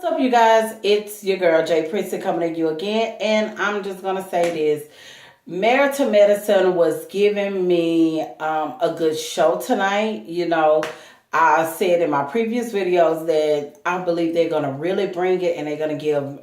What's up, you guys? It's your girl Jay Priestley coming to you again, and I'm just gonna say this: Married to Medicine was giving me a good show tonight. I said in my previous videos that I believe they're gonna really bring it, and they're gonna give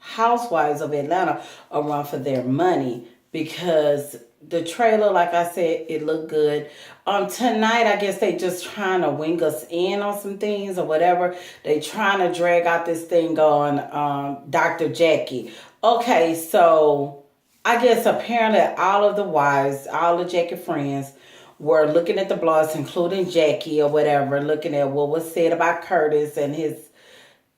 Housewives of Atlanta a run for their money because the trailer, like I said, it looked good. Tonight, I guess they just trying to wing us in on some things or whatever. They trying to drag out this thing on Dr. Jackie. Okay, so I guess apparently all of the wives, all the Jackie friends, were looking at the blogs, including Jackie or whatever, looking at what was said about Curtis and his,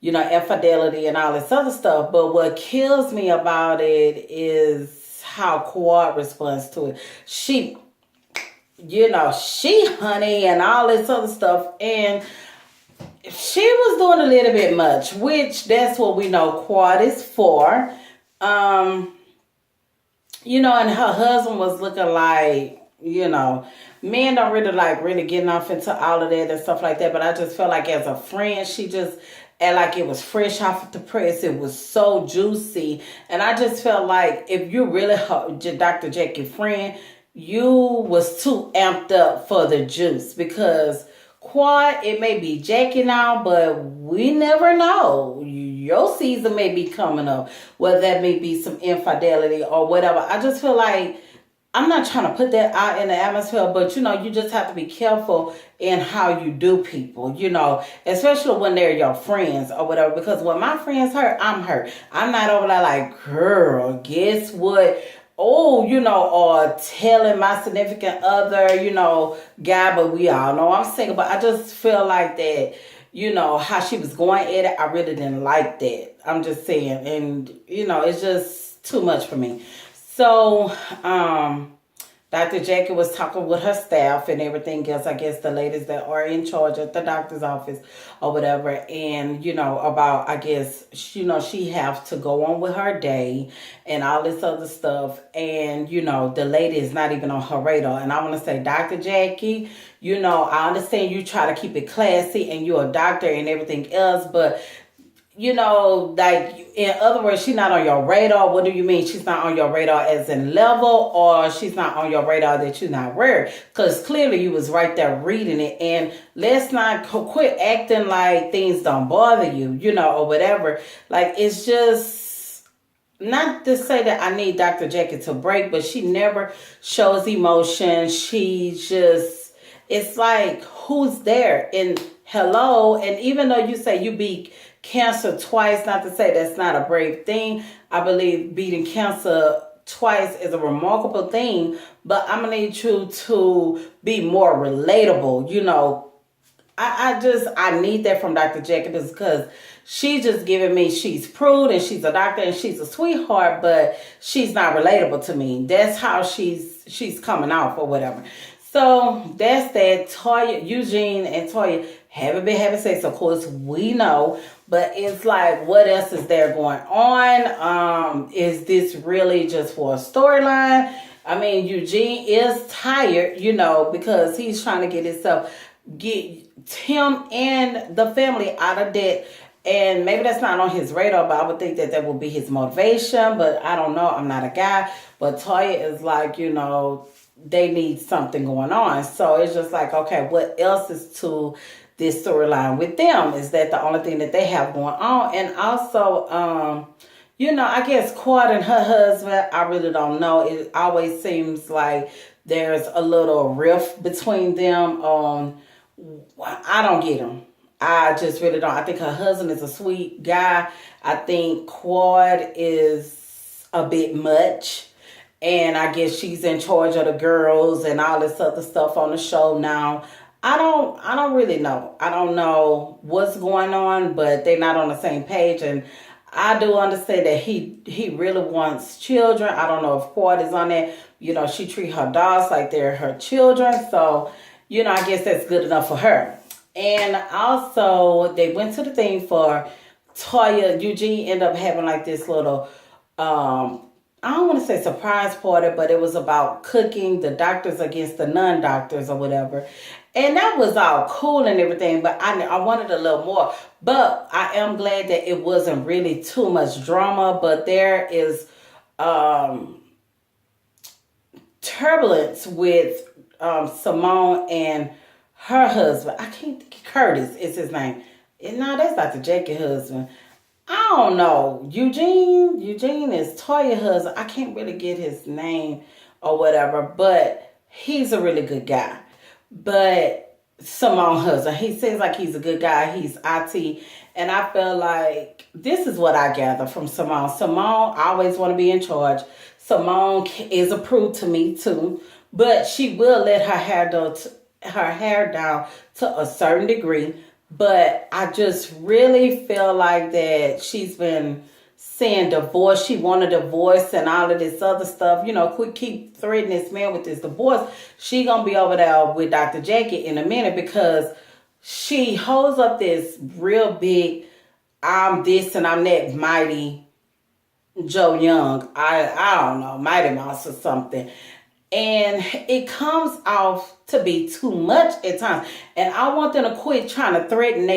infidelity and all this other stuff. But what kills me about it is how Quad responds to it. She honey and all this other stuff. And she was doing a little bit much, which that's what we know Quad is for. And her husband was looking like, men don't really like really getting off into all of that and stuff like that. But I just felt like as a friend, she just and like it was fresh off the press. It was so juicy. And I just felt like if you really Dr. Jackie friend, you was too amped up for the juice because Quad, it may be Jackie now, but we never know. Your season may be coming up, whether that may be some infidelity or whatever. I just feel like I'm not trying to put that out in the atmosphere, but you just have to be careful in how you do people, especially when they're your friends or whatever. Because when my friends hurt, I'm hurt. I'm not over there like, girl, guess what? Oh, or telling my significant other, guy, but we all know I'm single. But I just feel like that, how she was going at it, I really didn't like that. I'm just saying. And, it's just too much for me. So, Dr. Jackie was talking with her staff and everything else. I guess the ladies that are in charge at the doctor's office or whatever. And, about, I guess, she have to go on with her day and all this other stuff. And, the lady is not even on her radar. And I want to say, Dr. Jackie, I understand you try to keep it classy and you're a doctor and everything else, but like in other words, she's not on your radar. What do you mean she's not on your radar as in level, or she's not on your radar that you're not worried? Because clearly you was right there reading it. And let's not quit acting like things don't bother you, or whatever. Like, it's just not to say that I need Dr. Jackie to break, but she never shows emotion. She just, it's like, who's there? And hello. And even though you say you beat cancer twice, not to say that's not a brave thing. I believe beating cancer twice is a remarkable thing, but I'm gonna need you to be more relatable. I need that from Dr. Jackie because she's just giving me, she's prude and she's a doctor and she's a sweetheart, but she's not relatable to me. That's how she's coming off or whatever. So that's that. Toya, Eugene and Toya haven't been having sex, of course, we know. But it's like, what else is there going on? Is this really just for a storyline? I mean, Eugene is tired, because he's trying to get him and the family out of debt. And maybe that's not on his radar, but I would think that would be his motivation. But I don't know. I'm not a guy. But Toya is like, they need something going on. So it's just like, okay, what else is to this storyline with them? Is that the only thing that they have going on? And also, I guess Quad and her husband, I really don't know. It always seems like there's a little rift between them. I don't get them. I just really don't. I think her husband is a sweet guy. I think Quad is a bit much. And I guess she's in charge of the girls and all this other stuff on the show now. I don't really know. I don't know what's going on, but they're not on the same page. And I do understand that he really wants children. I don't know if Quad is on that. She treats her dogs like they're her children. So, I guess that's good enough for her. And also, they went to the thing for Toya. Eugene ended up having like this little I don't want to say surprise party, but it was about cooking, the doctors against the non-doctors or whatever. And that was all cool and everything, but I wanted a little more. But I am glad that it wasn't really too much drama. But there is um, turbulence with Simone and her husband. I can't think. Curtis is his name. And no, that's not the Jackie husband. I don't know. Eugene is Toya husband. I can't really get his name or whatever, but he's a really good guy. But Simone husband, he seems like he's a good guy. He's IT. And I feel like this is what I gather from Simone. Simone always want to be in charge. Simone is approved to me too, but she will let her hair down to a certain degree. But I just really feel like that she's been saying divorce. She wanted a divorce and all of this other stuff. You know, keep threatening this man with this divorce. She gonna be over there with Dr. Jackie in a minute because she holds up this real big I'm this and I'm that mighty Joe Young. I don't know, Mighty Mouse or something. And it comes off to be too much at times. And I want them to quit trying to threaten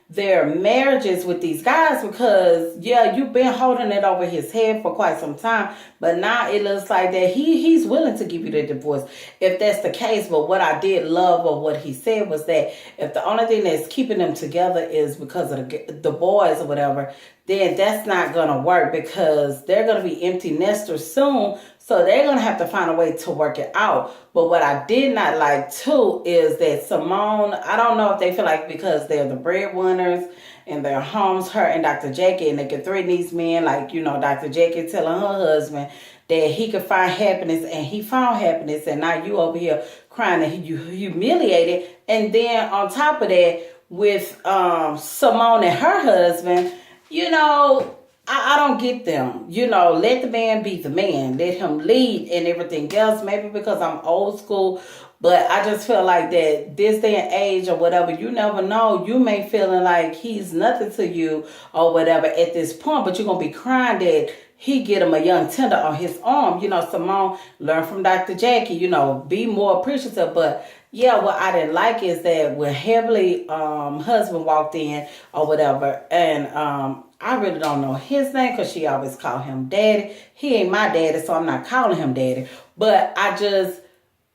their marriages with these guys because yeah, you've been holding it over his head for quite some time, but now it looks like that he's willing to give you the divorce if that's the case. But what I did love of what he said was that if the only thing that's keeping them together is because of the boys or whatever, then that's not gonna work because they're gonna be empty nesters soon. So they're going to have to find a way to work it out. But what I did not like, too, is that Simone, I don't know if they feel like because they're the breadwinners and their homes, her and Dr. Jackie, and they can threaten these men, like, you know, Dr. Jackie telling her husband that he could find happiness, and he found happiness, and now you over here crying and you humiliated. And then on top of that, with Simone and her husband, you know, I don't get them. You know, let the man be the man. Let him lead and everything else. Maybe because I'm old school. But I just feel like that this day and age or whatever, you never know. You may feeling like he's nothing to you or whatever at this point. But you're going to be crying that he get him a young tender on his arm. You know, Simone, learn from Dr. Jackie. You know, be more appreciative. But yeah, what I didn't like is that when Heavenly husband walked in or whatever, and I really don't know his name because she always called him daddy. He ain't my daddy, so I'm not calling him daddy. But I just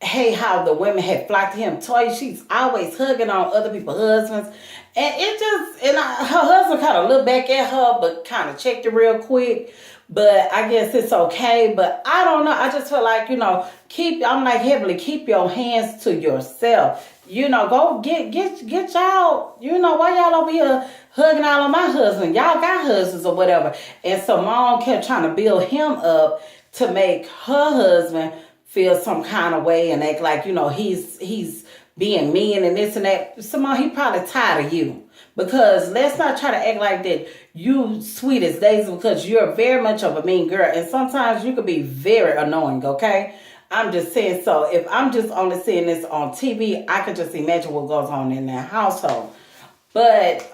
hate how the women had flocked to him. Toya, she's always hugging on other people's husbands. And it just, her husband kind of looked back at her, but kind of checked it real quick. But I guess it's okay. But I don't know. I just feel like, you know, I'm like Heavenly, keep your hands to yourself. You know, go get y'all, you know, why y'all over here hugging all of my husbands? Y'all got husbands or whatever. And Simone kept trying to build him up to make her husband feel some kind of way and act like, you know, he's being mean and this and that. Simone, he probably tired of you. Because let's not try to act like that you sweet as daisy because you're very much of a mean girl. And sometimes you can be very annoying, okay? I'm just saying, so if I'm just only seeing this on TV, I can just imagine what goes on in that household. But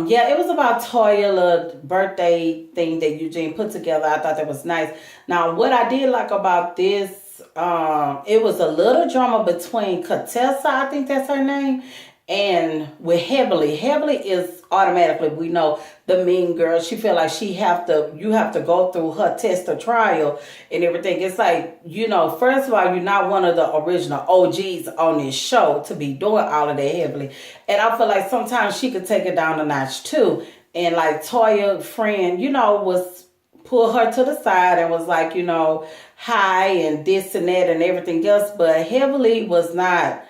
yeah, it was about Toya's birthday thing that Eugene put together. I thought that was nice. Now, what I did like about this, it was a little drama between Contessa, I think that's her name, and with Heavenly. Heavenly is automatically, we know, the mean girl. She feel like you have to go through her test or trial and everything. It's like, you know, first of all, you're not one of the original OGs on this show to be doing all of that Heavenly. And I feel like sometimes she could take it down a notch too. And like Toya, friend, you know, was pull her to the side and was like, you know, hi and this and that and everything else. But Heavenly was not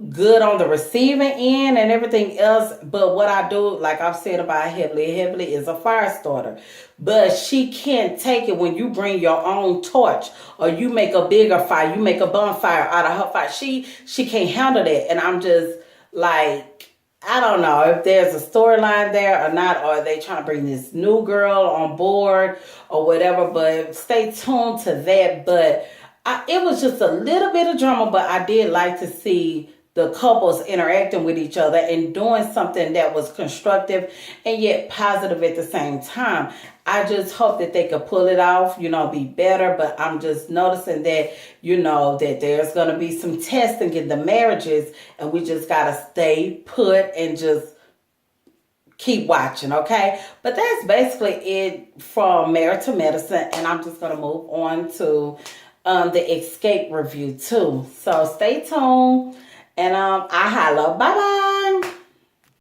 good on the receiving end and everything else. But what I do, like I've said about Heavenly is a fire starter. But she can't take it when you bring your own torch or you make a bigger fire, you make a bonfire out of her fire. She can't handle that. And I'm just like, I don't know if there's a storyline there or not, or are they trying to bring this new girl on board or whatever. But stay tuned to that. But it was just a little bit of drama, but I did like to see the couples interacting with each other and doing something that was constructive and yet positive at the same time. I just hope that they could pull it off, be better. But I'm just noticing that, that there's going to be some testing in the marriages, and we just got to stay put and just keep watching, okay? But that's basically it from Married to Medicine, and I'm just going to move on to the Escape review too. So stay tuned, and I holla. Bye-bye.